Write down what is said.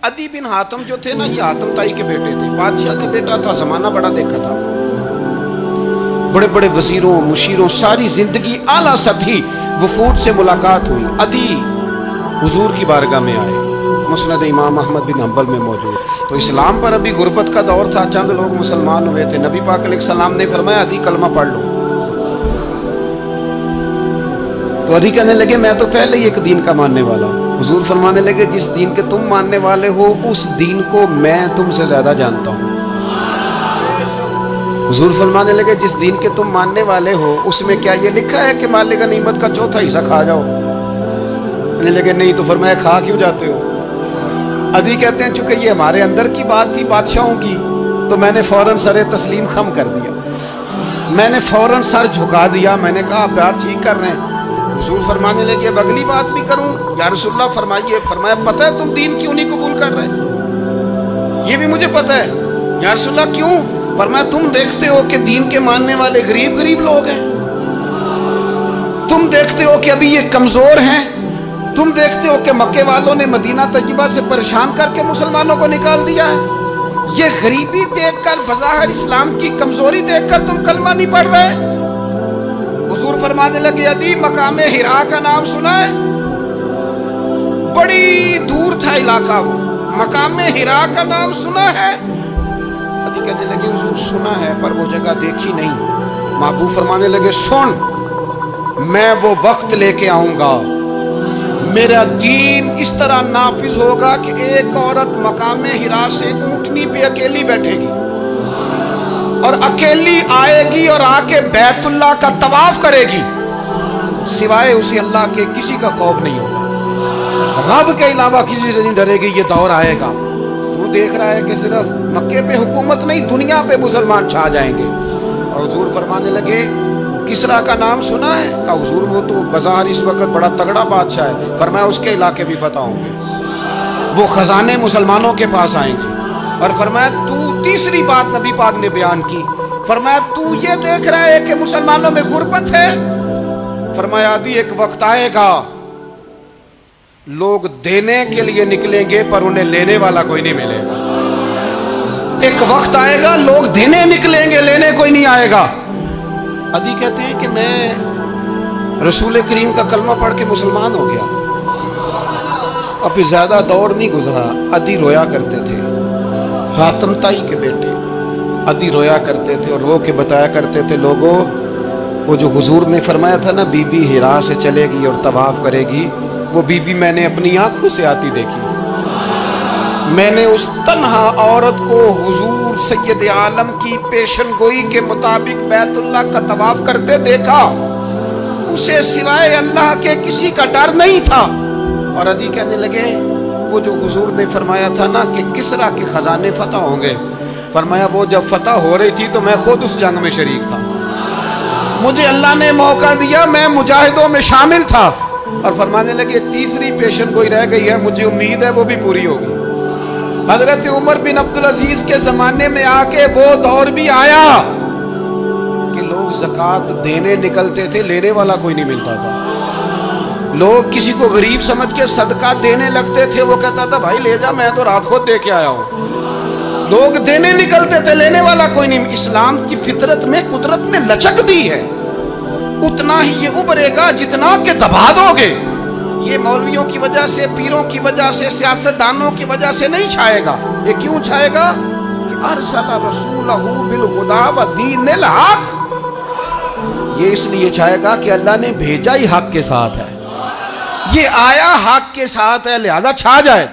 अदी बिन हातम जो थे ना, ये हातम ताई के बेटे थे, बादशाह के बेटा था, जमाना बड़ा देखा था, बड़े बड़े वजीरों मुशीरों, सारी जिंदगी आला सतही वफूद से मुलाकात हुई। अदी हुजूर की बारगाह में आए, मुस्नद इमाम अहमद बिन हंबल में मौजूद। तो इस्लाम पर अभी गुर्बत का दौर था, चंद लोग मुसलमान हुए थे। नबी पाक अलैहिस्सलाम ने फरमाया अदी कलमा पढ़ लो। तो अदी कहने लगे मैं तो पहले ही एक दीन का मानने वाला हूँ। हुजूर फरमाने लगे जिस दीन के तुम मानने वाले हो उस दीन को मैं तुमसे ज्यादा जानता हूँ। हुजूर फरमाने लगे जिस दीन के तुम मानने वाले हो उसमें क्या ये लिखा है कि मालिक गनीमत का चौथा हिस्सा खा जाओ? कहने लगे नहीं। तो फरमाया खा क्यों जाते हो? अदी कहते हैं चूंकि ये हमारे अंदर की बात थी बादशाहों की, तो मैंने फौरन सरे तस्लीम खम कर दिया, मैंने फौरन सर झुका दिया। मैंने कहा आप बात ठीक कर रहे हैं। हुजूर फरमाने लगे अब अगली बात भी करूं या रसूलुल्लाह फरमाइए। फरमाया पता है तुम दीन क्यों नहीं कबूल कर रहे? ये भी मुझे पता है। या रसूलुल्लाह क्यों? फरमाया तुम देखते हो कि दीन के मानने वाले गरीब गरीब लोग हैं, तुम देखते हो कि अभी ये कमजोर हैं, तुम देखते हो कि मक्के वालों ने मदीना तैयबा से परेशान करके मुसलमानों को निकाल दिया है। ये गरीबी देखकर, बज़ाहिर इस्लाम की कमजोरी देखकर तुम कलमा नहीं पढ़ रहे। हुजूर फरमाने लगे अदी मकामे हिरा का नाम सुना है? बड़ी दूर था इलाका वो, मकामे हिरा का नाम सुना है? अदी कहने लगे हुजूर सुना है पर वो जगह देखी नहीं। महबूब फरमाने लगे सुन, मैं वो वक्त लेके आऊंगा, मेरा दीन इस तरह नाफिज होगा कि एक औरत मकामे हिरा से ऊंटनी पे अकेली बैठेगी और अकेली आएगी और आके बैतुल्लाह का तवाफ करेगी, सिवाय उसे अल्लाह के किसी का खौफ नहीं होगा, रब के अलावा किसी से नहीं डरेगी। ये दौर आएगा। तू देख रहा है कि सिर्फ मक्के पे हुकूमत नहीं दुनिया पे मुसलमान छा जाएंगे। और हुजूर फरमाने लगे किसरा का नाम सुना है? का हुजूर वो तो बाजार इस वक्त बड़ा तगड़ा बादशाह है। फरमाया उसके इलाके भी फतह होंगे, वो खजाने मुसलमानों के पास आएंगे। और फरमाया तू तीसरी बात नबी पाक ने बयान की, फरमाया तू ये देख रहा है कि मुसलमानों में गुर्बत है? फरमाया आदि एक वक्त आएगा लोग देने के लिए निकलेंगे पर उन्हें लेने वाला कोई नहीं मिलेगा। एक वक्त आएगा लोग देने निकलेंगे, लेने कोई नहीं आएगा। अदी कहते हैं कि मैं रसूल करीम का कलमा पढ़ के मुसलमान हो गया। अब फिर ज्यादा दौर नहीं गुजरा, अदी रोया करते थे, हातम ताई के बेटे अदी रोया करते थे और रो के बताया करते थे लोगों वो जो हुजूर ने फरमाया था ना बीबी हिरा से चलेगी और तवाफ करेगी, वो बीबी मैंने अपनी आंखों से आती देखी। मैंने उस तन्हा औरत को हुजूर सैयद आलम की पेशन गोई के मुताबिक बैतुल्लाह का तवाफ करते देखा, उसे सिवाय अल्लाह के किसी का डर नहीं था। और अदी कहने लगे वो जो हुजूर ने फरमाया था ना कि किसरा के खजाने फतह होंगे, फरमाया वो जब फतह हो रही थी तो मैं खुद उस जंग में शरीक था, मुझे अल्लाह ने मौका दिया, मैं मुजाहिदों में शामिल था। और फरमाने लगे तीसरी पेशन गोई रह गई है, मुझे उम्मीद है वो भी पूरी होगी। हजरत उमर बिन अब्दुल अजीज के जमाने में आके वो दौर भी आया कि लोग ज़कात देने निकलते थे, लेने वाला कोई नहीं मिलता था। लोग किसी को गरीब समझ के सदका देने लगते थे, वो कहता था भाई ले जा, मैं तो रात खुद दे के आया हूँ। लोग देने निकलते थे, लेने वाला कोई नहीं। इस्लाम की फितरत में कुदरत ने लचक दी है, उतना ही ये उभरेगा जितना के दबा दोगे। ये मौलवियों की वजह से, पीरों की वजह से, सियासतदानों की वजह से नहीं छाएगा। ये क्यों छाएगा कि अरसला रसूलहू बिल हुदा व दीनिल हक। ये इसलिए छाएगा कि अल्लाह ने भेजा ही हक के साथ है, ये आया हक के साथ है, लिहाजा छा जाए।